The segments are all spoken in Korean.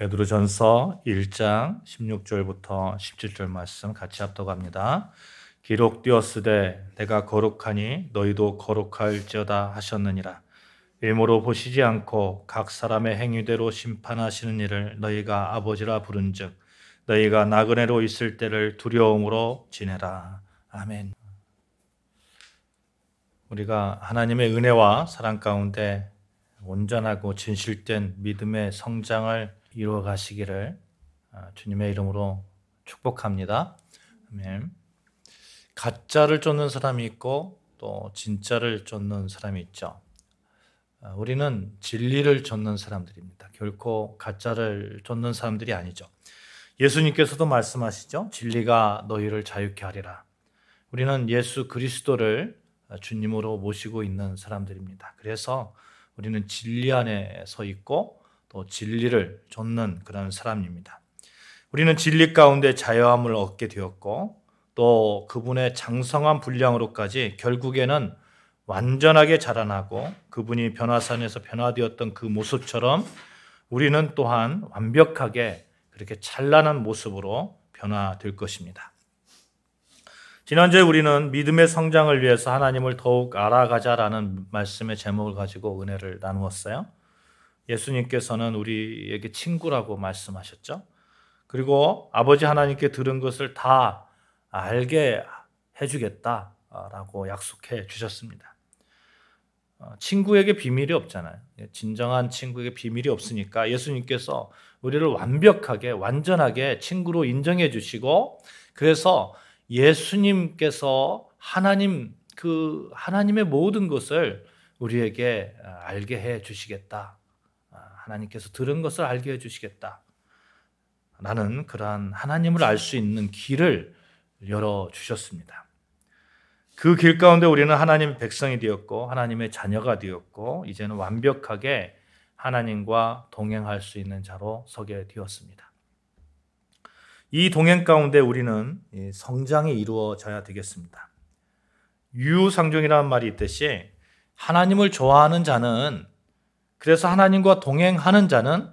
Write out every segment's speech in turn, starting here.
베드로전서 1장 16절부터 17절 말씀 같이 합독합니다. 기록되었으되 내가 거룩하니 너희도 거룩할지어다 하셨느니라. 일모로 보시지 않고 각 사람의 행위대로 심판하시는 이를 너희가 아버지라 부른즉 너희가 나그네로 있을 때를 두려움으로 지내라. 아멘. 우리가 하나님의 은혜와 사랑 가운데 온전하고 진실된 믿음의 성장을 이루어 가시기를 주님의 이름으로 축복합니다. 아멘. 가짜를 쫓는 사람이 있고 또 진짜를 쫓는 사람이 있죠. 우리는 진리를 쫓는 사람들입니다. 결코 가짜를 쫓는 사람들이 아니죠. 예수님께서도 말씀하시죠. 진리가 너희를 자유케 하리라. 우리는 예수 그리스도를 주님으로 모시고 있는 사람들입니다. 그래서 우리는 진리 안에 서 있고 또 진리를 쫓는 그런 사람입니다. 우리는 진리 가운데 자유함을 얻게 되었고 또 그분의 장성한 분량으로까지 결국에는 완전하게 자라나고 그분이 변화산에서 변화되었던 그 모습처럼 우리는 또한 완벽하게 그렇게 찬란한 모습으로 변화될 것입니다. 지난주에 우리는 믿음의 성장을 위해서 하나님을 더욱 알아가자라는 말씀의 제목을 가지고 은혜를 나누었어요. 예수님께서는 우리에게 친구라고 말씀하셨죠. 그리고 아버지 하나님께 들은 것을 다 알게 해주겠다라고 약속해 주셨습니다. 친구에게 비밀이 없잖아요. 진정한 친구에게 비밀이 없으니까 예수님께서 우리를 완벽하게 완전하게 친구로 인정해 주시고 그래서 예수님께서 하나님의 모든 것을 우리에게 알게 해 주시겠다. 하나님께서 들은 것을 알게 해 주시겠다. 라는 그러한 하나님을 알 수 있는 길을 열어주셨습니다. 그 길 가운데 우리는 하나님의 백성이 되었고 하나님의 자녀가 되었고 이제는 완벽하게 하나님과 동행할 수 있는 자로 서게 되었습니다. 이 동행 가운데 우리는 성장이 이루어져야 되겠습니다. 유유상종이라는 말이 있듯이 하나님을 좋아하는 자는 그래서 하나님과 동행하는 자는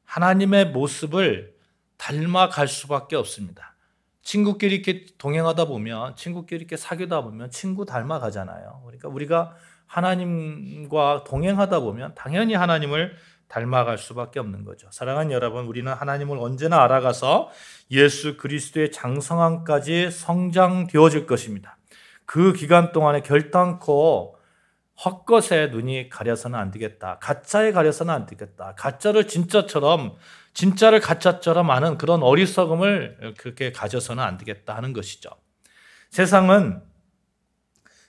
하나님의 모습을 닮아갈 수밖에 없습니다. 친구끼리 이렇게 동행하다 보면 친구끼리 이렇게 사귀다 보면 친구 닮아가잖아요. 그러니까 우리가 하나님과 동행하다 보면 당연히 하나님을 닮아갈 수밖에 없는 거죠. 사랑하는 여러분, 우리는 하나님을 언제나 알아가서 예수 그리스도의 장성함까지 성장되어질 것입니다. 그 기간 동안에 결단코 헛것에 눈이 가려서는 안 되겠다. 가짜에 가려서는 안 되겠다. 가짜를 진짜처럼, 진짜를 가짜처럼 아는 그런 어리석음을 그렇게 가져서는 안 되겠다 하는 것이죠. 세상은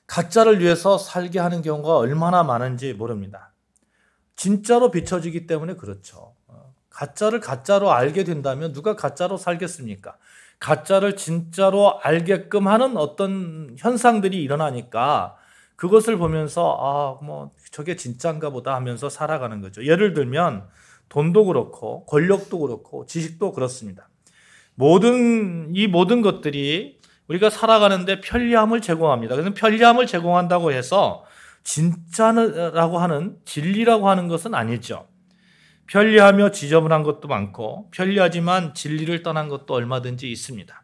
가짜를 위해서 살게 하는 경우가 얼마나 많은지 모릅니다. 진짜로 비춰지기 때문에 그렇죠. 가짜를 가짜로 알게 된다면 누가 가짜로 살겠습니까? 가짜를 진짜로 알게끔 하는 어떤 현상들이 일어나니까 그것을 보면서 저게 진짜인가 보다 하면서 살아가는 거죠. 예를 들면 돈도 그렇고 권력도 그렇고 지식도 그렇습니다. 이 모든 것들이 우리가 살아가는데 편리함을 제공합니다. 그래서 편리함을 제공한다고 해서 진짜라고 하는 진리라고 하는 것은 아니죠. 편리하며 지저분한 것도 많고 편리하지만 진리를 떠난 것도 얼마든지 있습니다.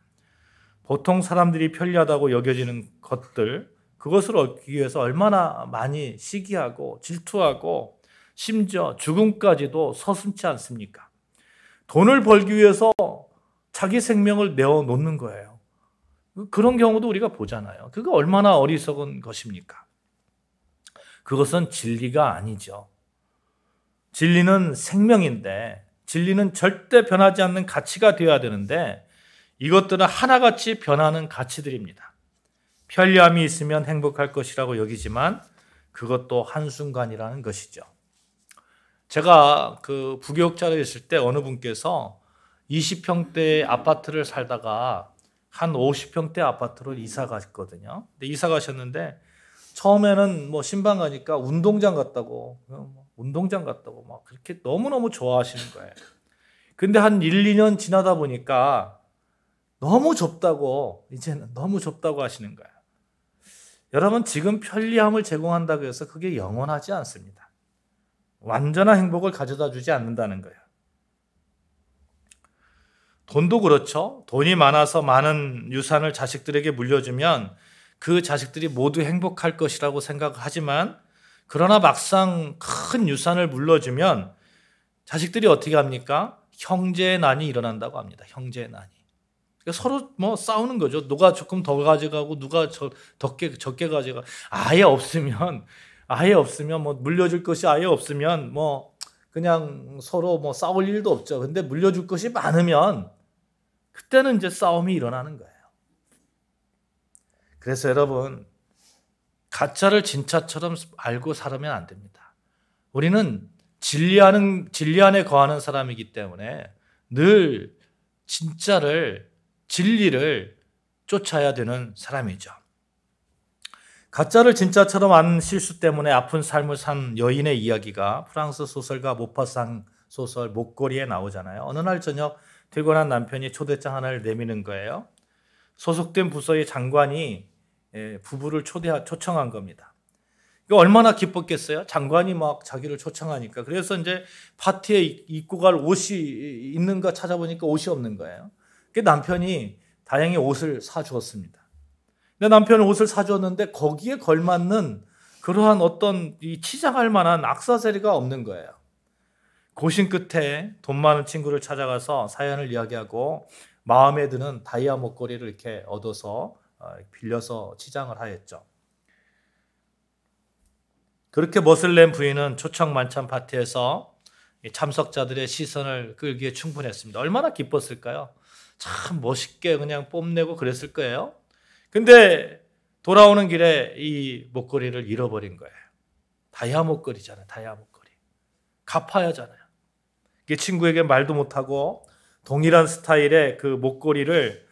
보통 사람들이 편리하다고 여겨지는 것들 그것을 얻기 위해서 얼마나 많이 시기하고 질투하고 심지어 죽음까지도 서슴지 않습니까? 돈을 벌기 위해서 자기 생명을 내어놓는 거예요. 그런 경우도 우리가 보잖아요. 그거 얼마나 어리석은 것입니까? 그것은 진리가 아니죠. 진리는 생명인데 진리는 절대 변하지 않는 가치가 되어야 되는데 이것들은 하나같이 변하는 가치들입니다. 편리함이 있으면 행복할 것이라고 여기지만 그것도 한순간이라는 것이죠. 제가 부교육자로 있을 때 어느 분께서 20평대 아파트를 살다가 한 50평대 아파트로 이사 갔거든요. 근데 이사 가셨는데 처음에는 신방 가니까 운동장 같다고 막 그렇게 너무너무 좋아하시는 거예요. 근데 한 1, 2년 지나다 보니까 이제는 너무 좁다고 하시는 거예요. 여러분, 지금 편리함을 제공한다고 해서 그게 영원하지 않습니다. 완전한 행복을 가져다 주지 않는다는 거예요. 돈도 그렇죠. 돈이 많아서 많은 유산을 자식들에게 물려주면 그 자식들이 모두 행복할 것이라고 생각하지만, 그러나 막상 큰 유산을 물려주면 자식들이 어떻게 합니까? 형제의 난이 일어난다고 합니다. 형제의 난이. 그러니까 서로 뭐 싸우는 거죠. 누가 조금 더 가져가고 누가 적게 가져가. 아예 없으면 뭐 물려줄 것이 아예 없으면 뭐 그냥 서로 뭐 싸울 일도 없죠. 근데 물려줄 것이 많으면 그때는 이제 싸움이 일어나는 거예요. 그래서 여러분, 가짜를 진짜처럼 알고 살면 안 됩니다. 우리는 진리 안에 거하는 사람이기 때문에 늘 진리를 쫓아야 되는 사람이죠. 가짜를 진짜처럼 아는 실수 때문에 아픈 삶을 산 여인의 이야기가 프랑스 소설가 모파상 소설 목걸이에 나오잖아요. 어느 날 저녁 퇴근한 남편이 초대장 하나를 내미는 거예요. 소속된 부서의 장관이 부부를 초청한 겁니다. 얼마나 기뻤겠어요? 장관이 막 자기를 초청하니까. 그래서 이제 파티에 입고 갈 옷이 있는가 찾아보니까 옷이 없는 거예요. 남편이 다행히 옷을 사주었습니다. 근데 남편은 옷을 사주었는데 거기에 걸맞는 그러한 어떤 치장할 만한 액세서리가 없는 거예요. 고심 끝에 돈 많은 친구를 찾아가서 사연을 이야기하고 마음에 드는 다이아 목걸이를 이렇게 얻어서 빌려서 치장을 하였죠. 그렇게 멋을 낸 부인은 초청 만찬 파티에서 참석자들의 시선을 끌기에 충분했습니다. 얼마나 기뻤을까요? 참 멋있게 그냥 뽐내고 그랬을 거예요. 근데 돌아오는 길에 이 목걸이를 잃어버린 거예요. 다이아 목걸이잖아요. 다이아 목걸이. 갚아야 하잖아요. 친구에게 말도 못하고 동일한 스타일의 그 목걸이를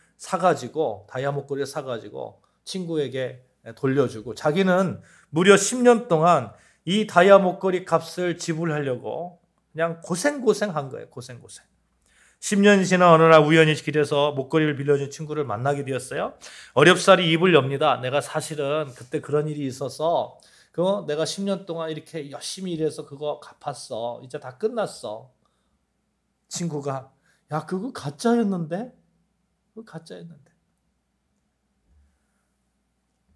다이아 목걸이를 사가지고 친구에게 돌려주고, 자기는 무려 10년 동안 이 다이아 목걸이 값을 지불하려고 그냥 고생한 거예요. 고생고생. 10년이 지난 어느 날 우연히 길에서 목걸이를 빌려준 친구를 만나게 되었어요. 어렵사리 입을 엽니다. 내가 사실은 그때 그런 일이 있어서 내가 10년 동안 이렇게 열심히 일해서 그거 갚았어. 이제 다 끝났어. 친구가, 야, 그거 가짜였는데? 그거 가짜였는데.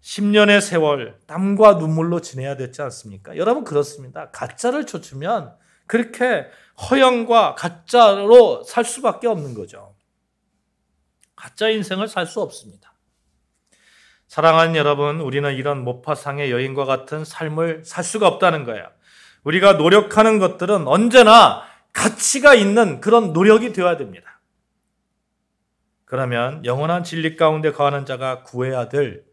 10년의 세월, 땀과 눈물로 지내야 됐지 않습니까? 여러분, 그렇습니다. 가짜를 쫓으면 그렇게 허영과 가짜로 살 수밖에 없는 거죠. 가짜 인생을 살 수 없습니다. 사랑하는 여러분, 우리는 이런 모파상의 여인과 같은 삶을 살 수가 없다는 거예요. 우리가 노력하는 것들은 언제나 가치가 있는 그런 노력이 되어야 됩니다. 그러면 영원한 진리 가운데 거하는 자가 구해야 될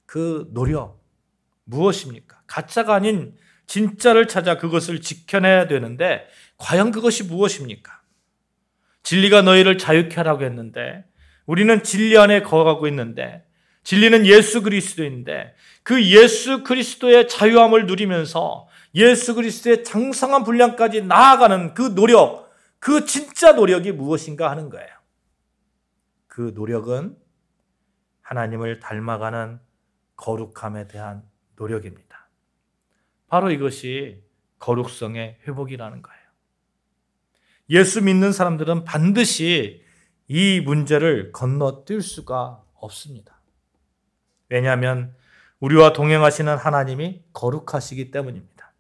그 노력, 무엇입니까? 가짜가 아닌 진짜를 찾아 그것을 지켜내야 되는데, 과연 그것이 무엇입니까? 진리가 너희를 자유케 하라고 했는데, 우리는 진리 안에 거하고 있는데, 진리는 예수 그리스도인데, 그 예수 그리스도의 자유함을 누리면서 예수 그리스도의 장성한 분량까지 나아가는 그 노력, 그 진짜 노력이 무엇인가 하는 거예요. 그 노력은 하나님을 닮아가는 거룩함에 대한 노력입니다. 바로 이것이 거룩성의 회복이라는 거예요. 예수 믿는 사람들은 반드시 이 문제를 건너뛸 수가 없습니다. 왜냐하면 우리와 동행하시는 하나님이 거룩하시기 때문입니다.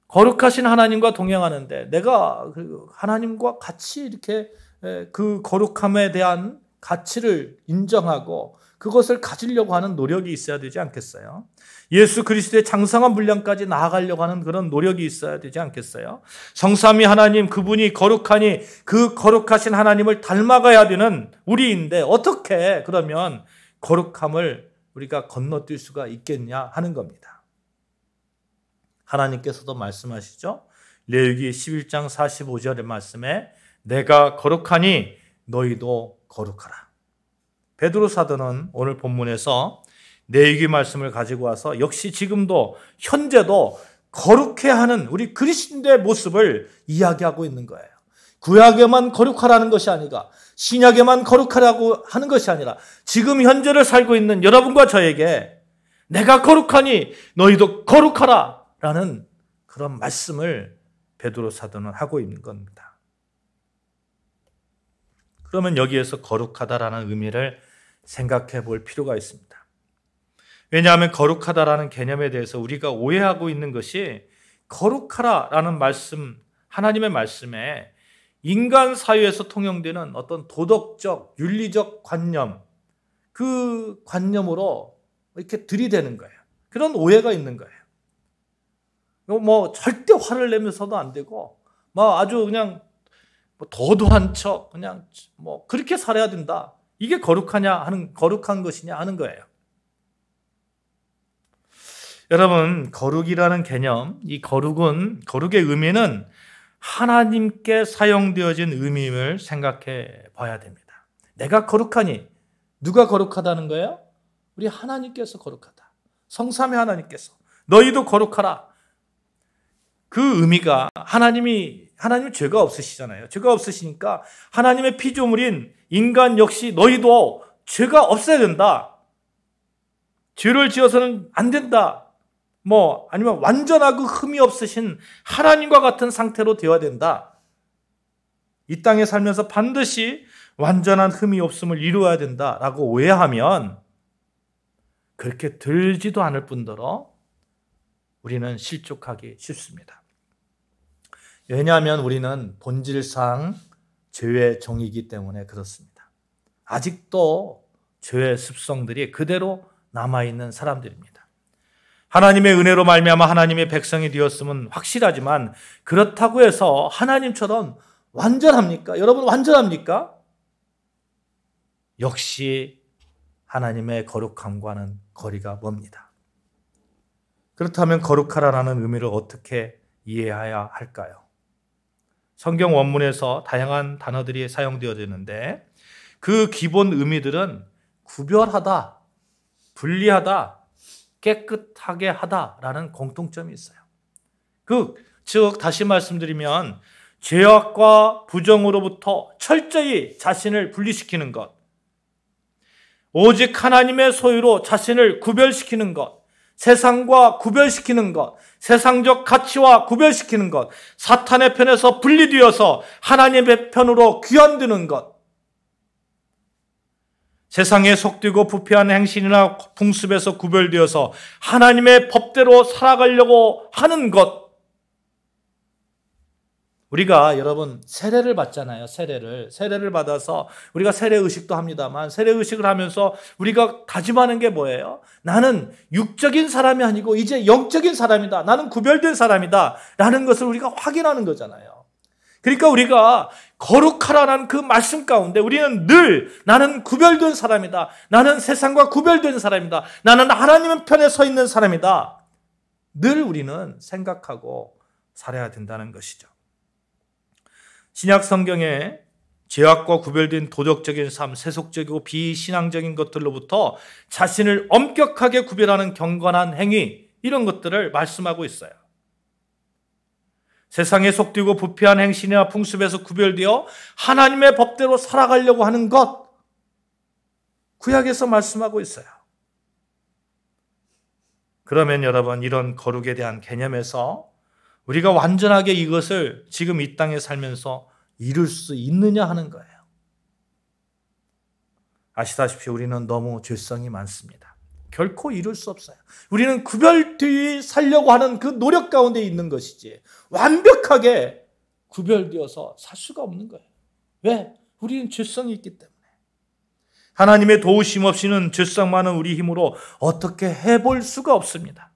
거룩하신 하나님과 동행하는데 내가 하나님과 같이 이렇게 그 거룩함에 대한 가치를 인정하고 그것을 가지려고 하는 노력이 있어야 되지 않겠어요? 예수 그리스도의 장성한 분량까지 나아가려고 하는 그런 노력이 있어야 되지 않겠어요? 성삼위 하나님, 그분이 거룩하니 그 거룩하신 하나님을 닮아가야 되는 우리인데 어떻게 그러면 거룩함을 우리가 건너뛸 수가 있겠냐 하는 겁니다. 하나님께서도 말씀하시죠. 레위기 11장 45절의 말씀에 내가 거룩하니 너희도 거룩하라. 베드로 사도는 오늘 본문에서 레위기 말씀을 가지고 와서 역시 지금도 현재도 거룩해 하는 우리 그리스도의 모습을 이야기하고 있는 거예요. 구약에만 거룩하라는 것이 아니라 신약에만 거룩하라고 하는 것이 아니라 지금 현재를 살고 있는 여러분과 저에게 내가 거룩하니 너희도 거룩하라 라는 그런 말씀을 베드로 사도는 하고 있는 겁니다. 그러면 여기에서 거룩하다라는 의미를 생각해 볼 필요가 있습니다. 왜냐하면 거룩하다라는 개념에 대해서 우리가 오해하고 있는 것이 거룩하라라는 말씀, 하나님의 말씀에 인간 사회에서 통용되는 어떤 도덕적, 윤리적 관념, 그 관념으로 이렇게 들이대는 거예요. 그런 오해가 있는 거예요. 뭐 절대 화를 내면서도 안 되고, 뭐 아주 그냥 도도한 척, 그냥 뭐 그렇게 살아야 된다. 이게 거룩한 것이냐 하는 거예요. 여러분, 거룩이라는 개념, 이 거룩의 의미는 하나님께 사용되어진 의미임을 생각해 봐야 됩니다. 내가 거룩하니 누가 거룩하다는 거예요? 우리 하나님께서 거룩하다. 성삼위 하나님께서 너희도 거룩하라. 그 의미가 하나님 죄가 없으시잖아요. 죄가 없으시니까 하나님의 피조물인 인간 역시 너희도 죄가 없어야 된다. 죄를 지어서는 안 된다. 아니면 완전하고 흠이 없으신 하나님과 같은 상태로 되어야 된다. 이 땅에 살면서 반드시 완전한 흠이 없음을 이루어야 된다라고 오해하면 그렇게 들지도 않을 뿐더러 우리는 실족하기 쉽습니다. 왜냐하면 우리는 본질상 죄의 종이기 때문에 그렇습니다. 아직도 죄의 습성들이 그대로 남아있는 사람들입니다. 하나님의 은혜로 말미암아 하나님의 백성이 되었음은 확실하지만 그렇다고 해서 하나님처럼 완전합니까? 여러분 완전합니까? 역시 하나님의 거룩함과는 거리가 멉니다. 그렇다면 거룩하라는 의미를 어떻게 이해해야 할까요? 성경 원문에서 다양한 단어들이 사용되어지는데 그 기본 의미들은 구별하다, 분리하다, 깨끗하게 하다라는 공통점이 있어요. 즉 다시 말씀드리면 죄악과 부정으로부터 철저히 자신을 분리시키는 것, 오직 하나님의 소유로 자신을 구별시키는 것, 세상과 구별시키는 것, 세상적 가치와 구별시키는 것, 사탄의 편에서 분리되어서 하나님의 편으로 귀환되는 것, 세상에 속되고 부패한 행실이나 풍습에서 구별되어서 하나님의 법대로 살아가려고 하는 것. 우리가 여러분 세례를 받잖아요. 세례를 받아서 우리가 세례의식도 합니다만 세례의식을 하면서 우리가 다짐하는 게 뭐예요? 나는 육적인 사람이 아니고 이제 영적인 사람이다. 나는 구별된 사람이다. 라는 것을 우리가 확인하는 거잖아요. 그러니까 우리가 거룩하라는 그 말씀 가운데 우리는 늘 나는 구별된 사람이다. 나는 세상과 구별된 사람이다. 나는 하나님의 편에 서 있는 사람이다. 늘 우리는 생각하고 살아야 된다는 것이죠. 신약 성경에 죄악과 구별된 도덕적인 삶, 세속적이고 비신앙적인 것들로부터 자신을 엄격하게 구별하는 경건한 행위, 이런 것들을 말씀하고 있어요. 세상에 속되고 부패한 행실이나 풍습에서 구별되어 하나님의 법대로 살아가려고 하는 것, 구약에서 말씀하고 있어요. 그러면 여러분, 이런 거룩에 대한 개념에서 우리가 완전하게 이것을 지금 이 땅에 살면서 이룰 수 있느냐 하는 거예요. 아시다시피 우리는 너무 죄성이 많습니다. 결코 이룰 수 없어요. 우리는 구별되어 살려고 하는 그 노력 가운데 있는 것이지 완벽하게 구별되어서 살 수가 없는 거예요. 왜? 우리는 죄성이 있기 때문에. 하나님의 도우심 없이는 죄성 많은 우리 힘으로 어떻게 해볼 수가 없습니다.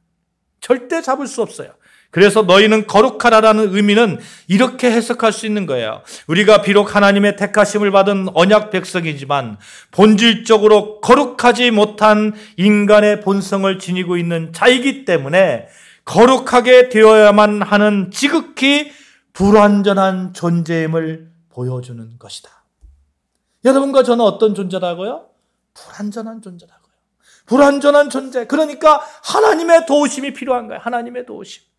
절대 잡을 수 없어요. 그래서 너희는 거룩하라라는 의미는 이렇게 해석할 수 있는 거예요. 우리가 비록 하나님의 택하심을 받은 언약 백성이지만 본질적으로 거룩하지 못한 인간의 본성을 지니고 있는 자이기 때문에 거룩하게 되어야만 하는 지극히 불완전한 존재임을 보여주는 것이다. 여러분과 저는 어떤 존재라고요? 불완전한 존재라고요. 불완전한 존재. 그러니까 하나님의 도우심이 필요한 거예요. 하나님의 도우심.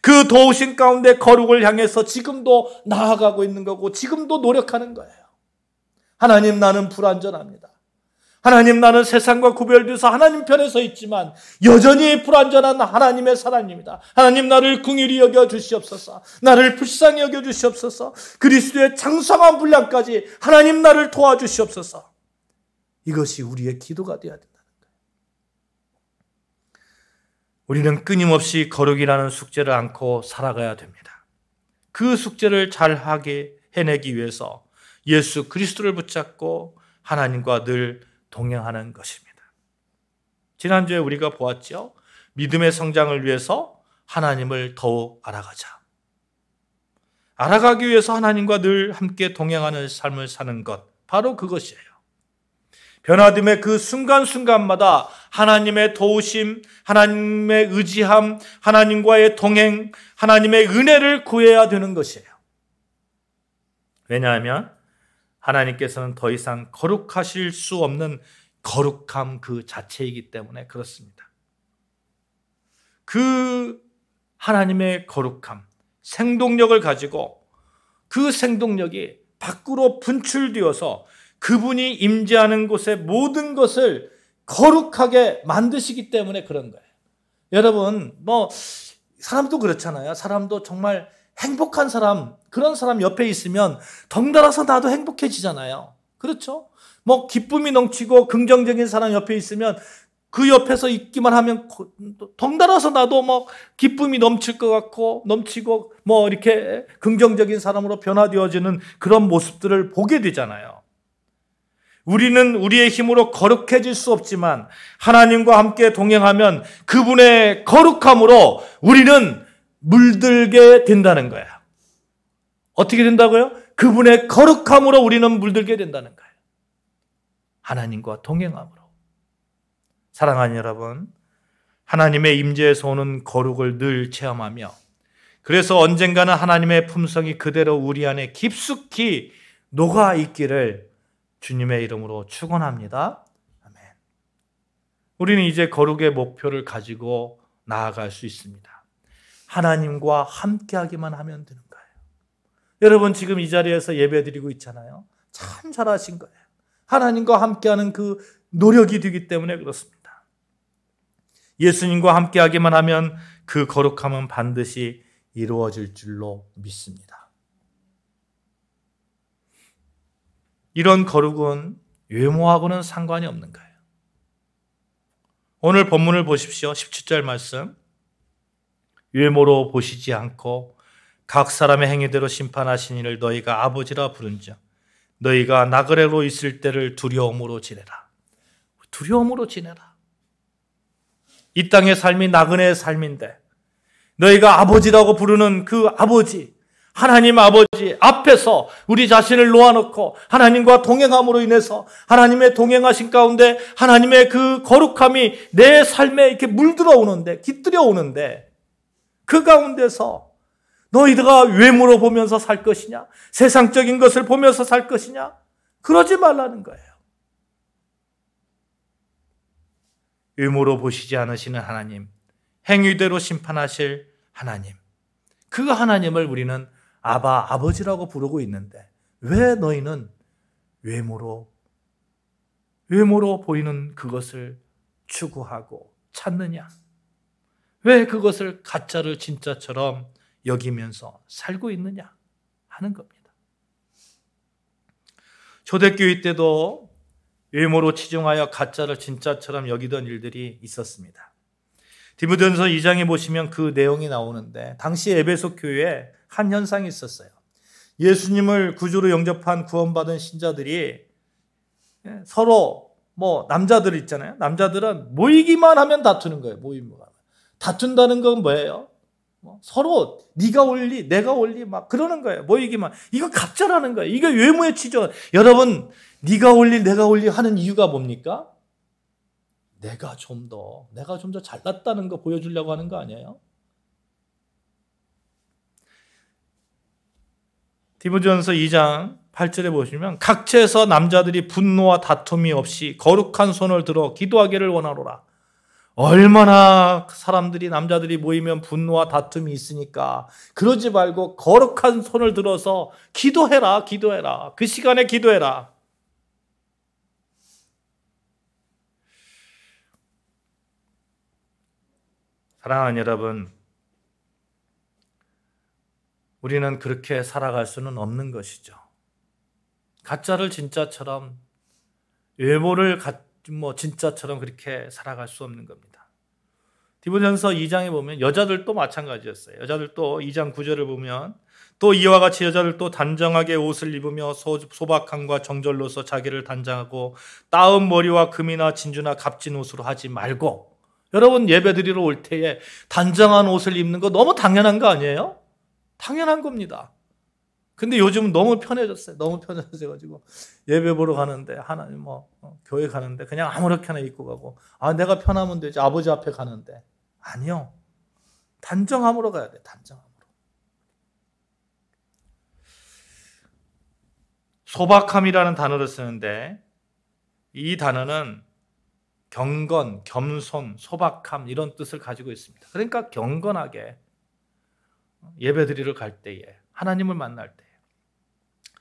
그 도우심 가운데 거룩을 향해서 지금도 나아가고 있는 거고 지금도 노력하는 거예요. 하나님, 나는 불완전합니다. 하나님, 나는 세상과 구별돼서 하나님 편에 서 있지만 여전히 불완전한 하나님의 사람입니다. 하나님, 나를 긍휼히 여겨 주시옵소서. 나를 불쌍히 여겨 주시옵소서. 그리스도의 장성한 분량까지 하나님, 나를 도와주시옵소서. 이것이 우리의 기도가 되어야 된다는 거예요. 우리는 끊임없이 거룩이라는 숙제를 안고 살아가야 됩니다. 그 숙제를 잘하게 해내기 위해서 예수 그리스도를 붙잡고 하나님과 늘 동행하는 것입니다. 지난주에 우리가 보았죠. 믿음의 성장을 위해서 하나님을 더욱 알아가자. 알아가기 위해서 하나님과 늘 함께 동행하는 삶을 사는 것, 바로 그것이에요. 변화됨의 그 순간순간마다 하나님의 도우심, 하나님의 의지함, 하나님과의 동행, 하나님의 은혜를 구해야 되는 것이에요. 왜냐하면 하나님께서는 더 이상 거룩하실 수 없는 거룩함 그 자체이기 때문에 그렇습니다. 그 하나님의 거룩함, 생동력을 가지고 그 생동력이 밖으로 분출되어서 그분이 임재하는 곳의 모든 것을 거룩하게 만드시기 때문에 그런 거예요. 여러분, 사람도 그렇잖아요. 사람도 정말 행복한 사람, 그런 사람 옆에 있으면 덩달아서 나도 행복해지잖아요. 그렇죠? 기쁨이 넘치고 긍정적인 사람 옆에 있으면 그 옆에서 있기만 하면 덩달아서 나도 기쁨이 넘칠 것 같고 넘치고 이렇게 긍정적인 사람으로 변화되어지는 그런 모습들을 보게 되잖아요. 우리는 우리의 힘으로 거룩해질 수 없지만 하나님과 함께 동행하면 그분의 거룩함으로 우리는 물들게 된다는 거예요. 어떻게 된다고요? 그분의 거룩함으로 우리는 물들게 된다는 거예요. 하나님과 동행함으로. 사랑하는 여러분, 하나님의 임재에서 오는 거룩을 늘 체험하며 그래서 언젠가는 하나님의 품성이 그대로 우리 안에 깊숙이 녹아있기를 주님의 이름으로 축원합니다. 아멘. 우리는 이제 거룩의 목표를 가지고 나아갈 수 있습니다. 하나님과 함께하기만 하면 되는 거예요. 여러분, 지금 이 자리에서 예배드리고 있잖아요. 참 잘하신 거예요. 하나님과 함께하는 그 노력이 되기 때문에 그렇습니다. 예수님과 함께하기만 하면 그 거룩함은 반드시 이루어질 줄로 믿습니다. 이런 거룩은 외모하고는 상관이 없는 거예요. 오늘 본문을 보십시오. 17절 말씀. 외모로 보시지 않고 각 사람의 행위대로 심판하신 이를 너희가 아버지라 부른즉 너희가 나그네로 있을 때를 두려움으로 지내라. 두려움으로 지내라. 이 땅의 삶이 나그네의 삶인데 너희가 아버지라고 부르는 그 아버지, 하나님 아버지 앞에서 우리 자신을 놓아놓고 하나님과 동행함으로 인해서 하나님의 동행하신 가운데 하나님의 그 거룩함이 내 삶에 이렇게 물들어 오는데, 깃들여 오는데 그 가운데서 너희가 외모로 보면서 살 것이냐? 세상적인 것을 보면서 살 것이냐? 그러지 말라는 거예요. 외모로 보시지 않으시는 하나님, 행위대로 심판하실 하나님, 그 하나님을 우리는 아버지라고 부르고 있는데 왜 너희는 외모로 보이는 그것을 추구하고 찾느냐? 왜 그것을 가짜를 진짜처럼 여기면서 살고 있느냐 하는 겁니다. 초대교회 때도 외모로 치중하여 가짜를 진짜처럼 여기던 일들이 있었습니다. 디모데전서 2장에 보시면 그 내용이 나오는데 당시 에베소 교회에 한 현상이 있었어요. 예수님을 구주로 영접한 구원받은 신자들이 서로 남자들 있잖아요. 남자들은 모이기만 하면 다투는 거예요. 다툰다는 건 뭐예요? 서로 네가 올리 내가 올리 막 그러는 거예요. 모이기만. 이거 가짜라는 거예요. 이게 외모의 치죠. 여러분, 네가 올리 내가 올리 하는 이유가 뭡니까? 내가 좀 더 잘났다는 거 보여주려고 하는 거 아니에요? 디모데전서 2장 8절에 보시면 각처에서 남자들이 분노와 다툼이 없이 거룩한 손을 들어 기도하기를 원하노라. 얼마나 사람들이 남자들이 모이면 분노와 다툼이 있으니까 그러지 말고 거룩한 손을 들어서 기도해라. 그 시간에 기도해라. 사랑하는 여러분, 우리는 그렇게 살아갈 수는 없는 것이죠. 가짜를 진짜처럼, 외모를 진짜처럼 그렇게 살아갈 수 없는 겁니다. 디모데전서 2장에 보면 여자들도 마찬가지였어요. 여자들도 2장 9절을 보면 또 이와 같이 여자들도 단정하게 옷을 입으며 소박함과 정절로서 자기를 단장하고 따은 머리와 금이나 진주나 값진 옷으로 하지 말고, 여러분 예배드리러 올 때에 단정한 옷을 입는 거 너무 당연한 거 아니에요? 당연한 겁니다. 근데 요즘은 너무 편해졌어요. 너무 편해져가지고 예배 보러 가는데 하나님 교회 가는데 그냥 아무렇게나 입고 가고, 내가 편하면 되지, 아버지 앞에 가는데. 아니요. 단정함으로 가야 돼. 단정함으로. 소박함이라는 단어를 쓰는데 이 단어는 경건, 겸손, 소박함 이런 뜻을 가지고 있습니다. 그러니까 경건하게 예배드리러 갈 때에, 하나님을 만날 때,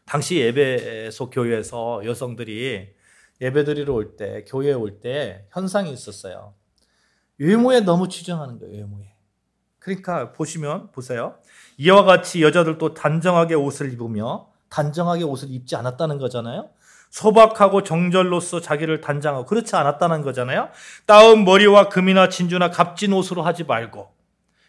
당시 예배소 교회에서 여성들이 예배드리러 올 때, 교회에 올 때 현상이 있었어요. 외모에 너무 치중하는 거예요. 외모에. 그러니까 보세요. 이와 같이 여자들도 단정하게 옷을 입으며, 단정하게 옷을 입지 않았다는 거잖아요. 소박하고 정절로서 자기를 단장하고, 그렇지 않았다는 거잖아요. 따은 머리와 금이나 진주나 값진 옷으로 하지 말고.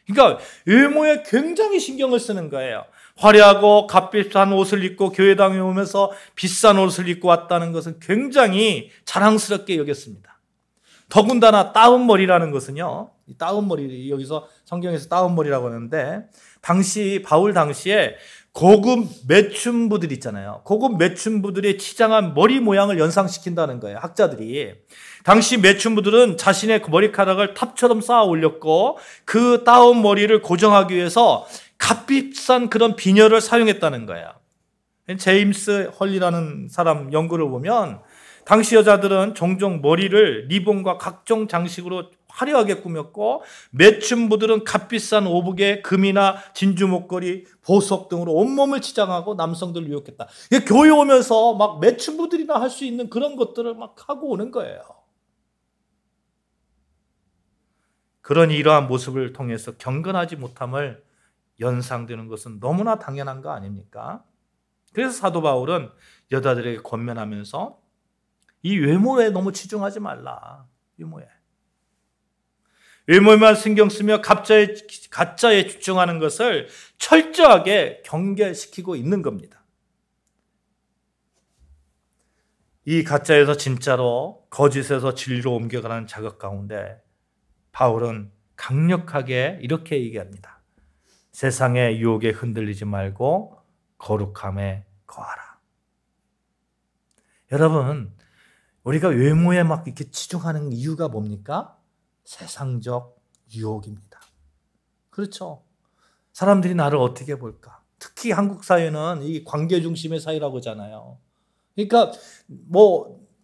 그러니까 외모에 굉장히 신경을 쓰는 거예요. 화려하고 값비싼 옷을 입고 교회당에 오면서 비싼 옷을 입고 왔다는 것은 굉장히 자랑스럽게 여겼습니다. 더군다나 따은 머리라는 것은요, 따은 머리, 여기서 성경에서 따은 머리라고 하는데, 바울 당시에 고급 매춘부들 있잖아요. 고급 매춘부들의 치장한 머리 모양을 연상시킨다는 거예요, 학자들이. 당시 매춘부들은 자신의 머리카락을 탑처럼 쌓아 올렸고, 그 따은 머리를 고정하기 위해서 값비싼 그런 비녀를 사용했다는 거예요. 제임스 헐리라는 사람 연구를 보면 당시 여자들은 종종 머리를 리본과 각종 장식으로 화려하게 꾸몄고, 매춘부들은 값비싼 오복에 금이나 진주 목걸이, 보석 등으로 온몸을 치장하고 남성들을 유혹했다. 교회 오면서 막 매춘부들이나 할 수 있는 그런 것들을 막 하고 오는 거예요. 그런 이러한 모습을 통해서 경건하지 못함을 연상되는 것은 너무나 당연한 거 아닙니까? 그래서 사도 바울은 여자들에게 권면하면서 이 외모에 너무 치중하지 말라. 외모에만 신경 쓰며 가짜에 집중하는 것을 철저하게 경계시키고 있는 겁니다. 이 가짜에서 진짜로, 거짓에서 진리로 옮겨가는 작업 가운데 바울은 강력하게 이렇게 얘기합니다. 세상의 유혹에 흔들리지 말고 거룩함에 거하라. 여러분, 우리가 외모에 막 이렇게 치중하는 이유가 뭡니까? 세상적 유혹입니다. 그렇죠? 사람들이 나를 어떻게 볼까? 특히 한국 사회는 이 관계 중심의 사회라고 하잖아요. 그러니까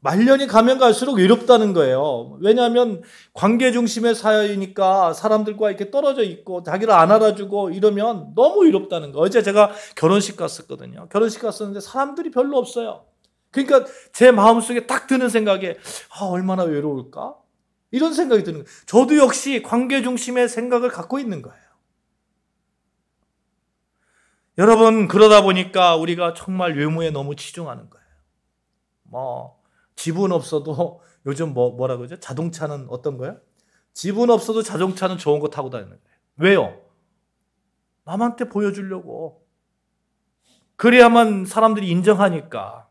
말년이 가면 갈수록 외롭다는 거예요. 왜냐하면 관계 중심의 사회이니까 사람들과 이렇게 떨어져 있고 자기를 안 알아주고 이러면 너무 외롭다는 거예요. 어제 제가 결혼식 갔었거든요. 결혼식 갔었는데 사람들이 별로 없어요. 그러니까 제 마음속에 딱 드는 생각에 얼마나 외로울까? 이런 생각이 드는 거예요. 저도 역시 관계 중심의 생각을 갖고 있는 거예요. 여러분, 그러다 보니까 우리가 정말 외모에 너무 치중하는 거예요. 집은 없어도 요즘 뭐라 그러죠? 자동차는 어떤 거예요? 집은 없어도 자동차는 좋은 거 타고 다니는 거예요. 왜요? 남한테 보여주려고. 그래야만 사람들이 인정하니까.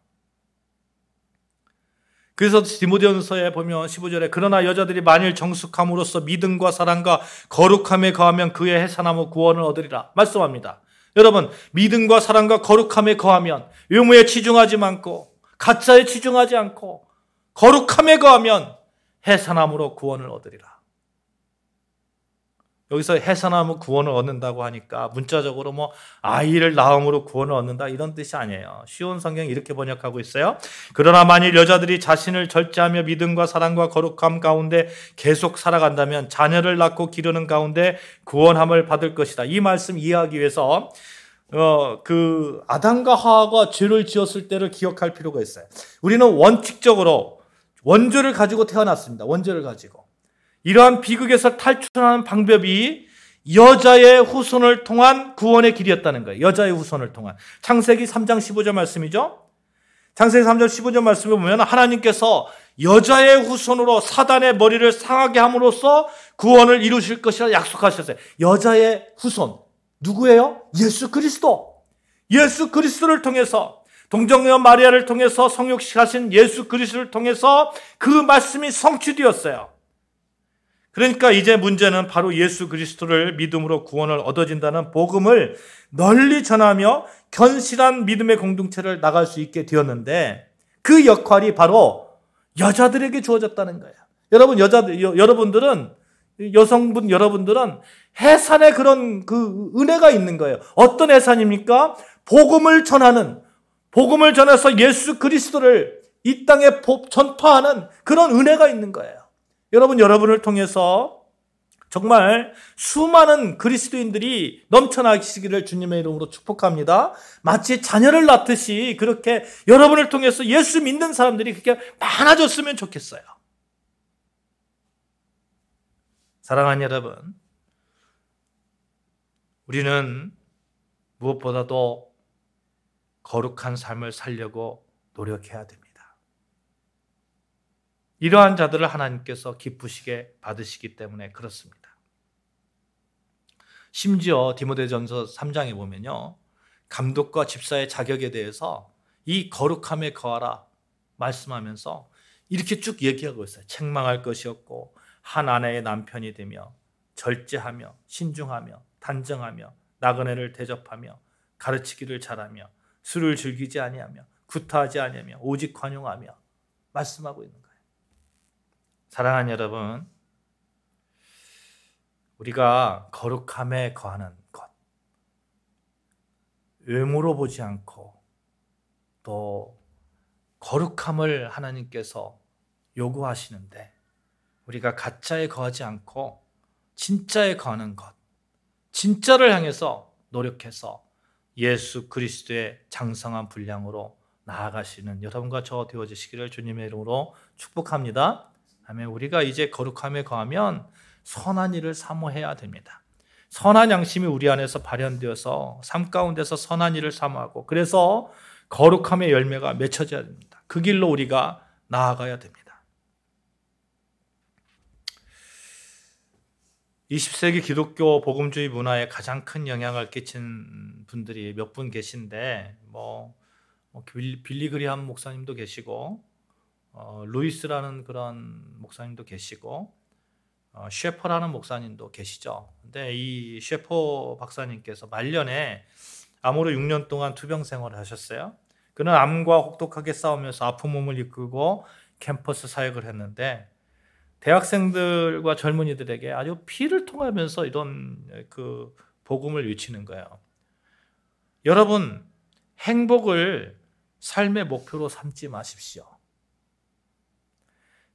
그래서 디모데전서에 보면 15절에 그러나 여자들이 만일 정숙함으로써 믿음과 사랑과 거룩함에 거하면 그의 해산함의 구원을 얻으리라 말씀합니다. 여러분, 믿음과 사랑과 거룩함에 거하면, 외모에 치중하지 않고 가짜에 치중하지 않고 거룩함에 거하면 해산함으로 구원을 얻으리라. 여기서 해산함으로 구원을 얻는다고 하니까 문자적으로 아이를 낳음으로 구원을 얻는다 이런 뜻이 아니에요. 쉬운 성경이 이렇게 번역하고 있어요. 그러나 만일 여자들이 자신을 절제하며 믿음과 사랑과 거룩함 가운데 계속 살아간다면 자녀를 낳고 기르는 가운데 구원함을 받을 것이다. 이 말씀 이해하기 위해서 그 아담과 하와가 죄를 지었을 때를 기억할 필요가 있어요. 우리는 원칙적으로 원죄를 가지고 태어났습니다. 원죄를 가지고. 이러한 비극에서 탈출하는 방법이 여자의 후손을 통한 구원의 길이었다는 거예요. 여자의 후손을 통한. 창세기 3장 15절 말씀이죠. 창세기 3장 15절 말씀을 보면 하나님께서 여자의 후손으로 사단의 머리를 상하게 함으로써 구원을 이루실 것이라 약속하셨어요. 여자의 후손. 누구예요? 예수 그리스도. 예수 그리스도를 통해서, 동정녀 마리아를 통해서 성육식하신 예수 그리스도를 통해서 그 말씀이 성취되었어요. 그러니까 이제 문제는 바로 예수 그리스도를 믿음으로 구원을 얻어진다는 복음을 널리 전하며 견실한 믿음의 공동체를 나갈 수 있게 되었는데, 그 역할이 바로 여자들에게 주어졌다는 거예요. 여러분들은, 여성분 여러분들은 해산의 그런 그 은혜가 있는 거예요. 어떤 해산입니까? 복음을 전해서 예수 그리스도를 이 땅에 전파하는 그런 은혜가 있는 거예요. 여러분을 통해서 정말 수많은 그리스도인들이 넘쳐나시기를 주님의 이름으로 축복합니다. 마치 자녀를 낳듯이 그렇게 여러분을 통해서 예수 믿는 사람들이 그렇게 많아졌으면 좋겠어요. 사랑하는 여러분, 우리는 무엇보다도 거룩한 삶을 살려고 노력해야 됩니다. 이러한 자들을 하나님께서 기쁘시게 받으시기 때문에 그렇습니다. 심지어 디모데전서 3장에 보면요, 감독과 집사의 자격에 대해서 이 거룩함에 거하라 말씀하면서 이렇게 쭉 얘기하고 있어요. 책망할 것이 없고 한 아내의 남편이 되며 절제하며 신중하며 단정하며 나그네를 대접하며 가르치기를 잘하며 술을 즐기지 아니하며 구타하지 아니하며 오직 관용하며 말씀하고 있는 거예요. 사랑하는 여러분, 우리가 거룩함에 거하는 것, 외모로 보지 않고 또 거룩함을 하나님께서 요구하시는데, 우리가 가짜에 거하지 않고 진짜에 거하는 것, 진짜를 향해서 노력해서 예수 그리스도의 장성한 분량으로 나아가시는 여러분과 저 되어주시기를 주님의 이름으로 축복합니다. 아멘. 우리가 이제 거룩함에 거하면 선한 일을 사모해야 됩니다. 선한 양심이 우리 안에서 발현되어서 삶 가운데서 선한 일을 사모하고, 그래서 거룩함의 열매가 맺혀져야 됩니다. 그 길로 우리가 나아가야 됩니다. 20세기 기독교 복음주의 문화에 가장 큰 영향을 끼친 분들이 몇 분 계신데, 빌리 그리함 목사님도 계시고, 루이스라는 그런 목사님도 계시고, 셰퍼라는 목사님도 계시죠. 근데 이 셰퍼 박사님께서 말년에 암으로 6년 동안 투병 생활을 하셨어요. 그는 암과 혹독하게 싸우면서 아픈 몸을 이끌고 캠퍼스 사역을 했는데, 대학생들과 젊은이들에게 아주 피를 통하면서 이런 그 복음을 외치는 거예요. 여러분, 행복을 삶의 목표로 삼지 마십시오.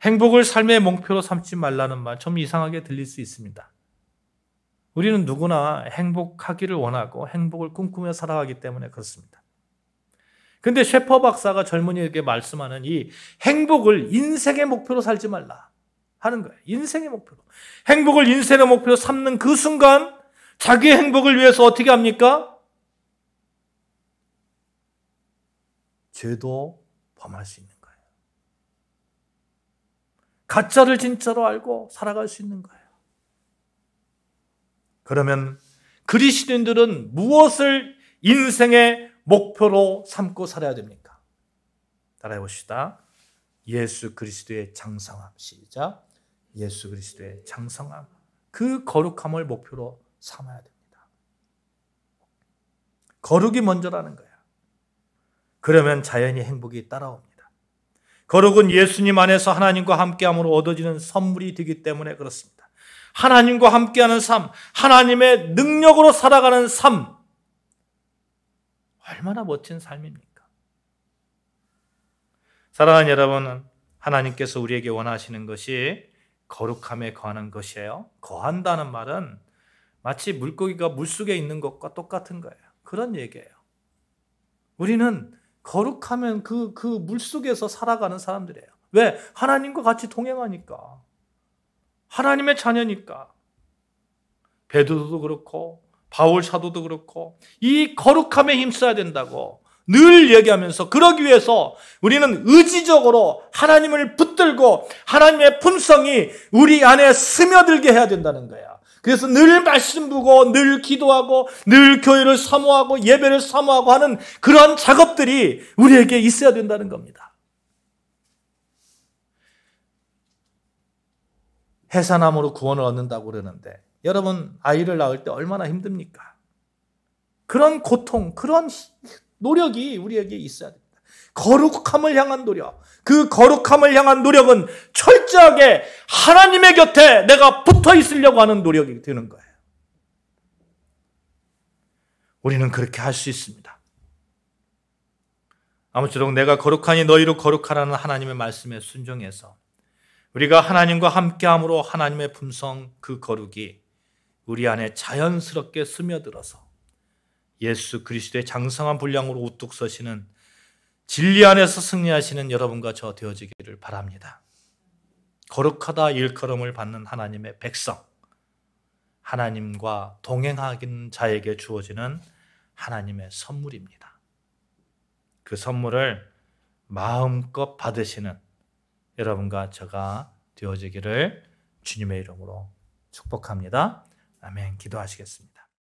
행복을 삶의 목표로 삼지 말라는 말 좀 이상하게 들릴 수 있습니다. 우리는 누구나 행복하기를 원하고 행복을 꿈꾸며 살아가기 때문에 그렇습니다. 근데 셰퍼 박사가 젊은이에게 말씀하는 이 행복을 인생의 목표로 살지 말라 하는 거예요. 인생의 목표로. 행복을 인생의 목표로 삼는 그 순간 자기의 행복을 위해서 어떻게 합니까? 죄도 범할 수 있는 거예요. 가짜를 진짜로 알고 살아갈 수 있는 거예요. 그러면 그리스도인들은 무엇을 인생의 목표로 삼고 살아야 됩니까? 따라해 봅시다. 예수 그리스도의 장성함. 시작. 예수 그리스도의 장성함. 그 거룩함을 목표로 삼아야 됩니다. 거룩이 먼저라는 거예요. 그러면 자연히 행복이 따라옵니다. 거룩은 예수님 안에서 하나님과 함께함으로 얻어지는 선물이 되기 때문에 그렇습니다. 하나님과 함께하는 삶, 하나님의 능력으로 살아가는 삶, 얼마나 멋진 삶입니까? 사랑하는 여러분, 하나님께서 우리에게 원하시는 것이 거룩함에 거하는 것이에요. 거한다는 말은 마치 물고기가 물속에 있는 것과 똑같은 거예요. 그런 얘기예요. 우리는 거룩하면 그 물속에서 살아가는 사람들이에요. 왜? 하나님과 같이 동행하니까. 하나님의 자녀니까. 베드로도 그렇고 바울 사도도 그렇고 이 거룩함에 힘써야 된다고 늘 얘기하면서, 그러기 위해서 우리는 의지적으로 하나님을 붙들고 하나님의 품성이 우리 안에 스며들게 해야 된다는 거야. 그래서 늘 말씀 보고 늘 기도하고 늘 교회를 사모하고 예배를 사모하고 하는 그런 작업들이 우리에게 있어야 된다는 겁니다. 해산함으로 구원을 얻는다고 그러는데, 여러분 아이를 낳을 때 얼마나 힘듭니까? 그런 고통, 그런 노력이 우리에게 있어야 됩니다. 거룩함을 향한 노력. 그 거룩함을 향한 노력은 철저하게 하나님의 곁에 내가 붙어 있으려고 하는 노력이 되는 거예요. 우리는 그렇게 할 수 있습니다. 아무쪼록 내가 거룩하니 너희로 거룩하라는 하나님의 말씀에 순종해서 우리가 하나님과 함께함으로 하나님의 품성, 그 거룩이 우리 안에 자연스럽게 스며들어서 예수 그리스도의 장성한 분량으로 우뚝 서시는, 진리 안에서 승리하시는 여러분과 저 되어지기를 바랍니다. 거룩하다 일컬음을 받는 하나님의 백성, 하나님과 동행하는 자에게 주어지는 하나님의 선물입니다. 그 선물을 마음껏 받으시는 여러분과 저가 되어지기를 주님의 이름으로 축복합니다. 아멘. 기도하시겠습니다.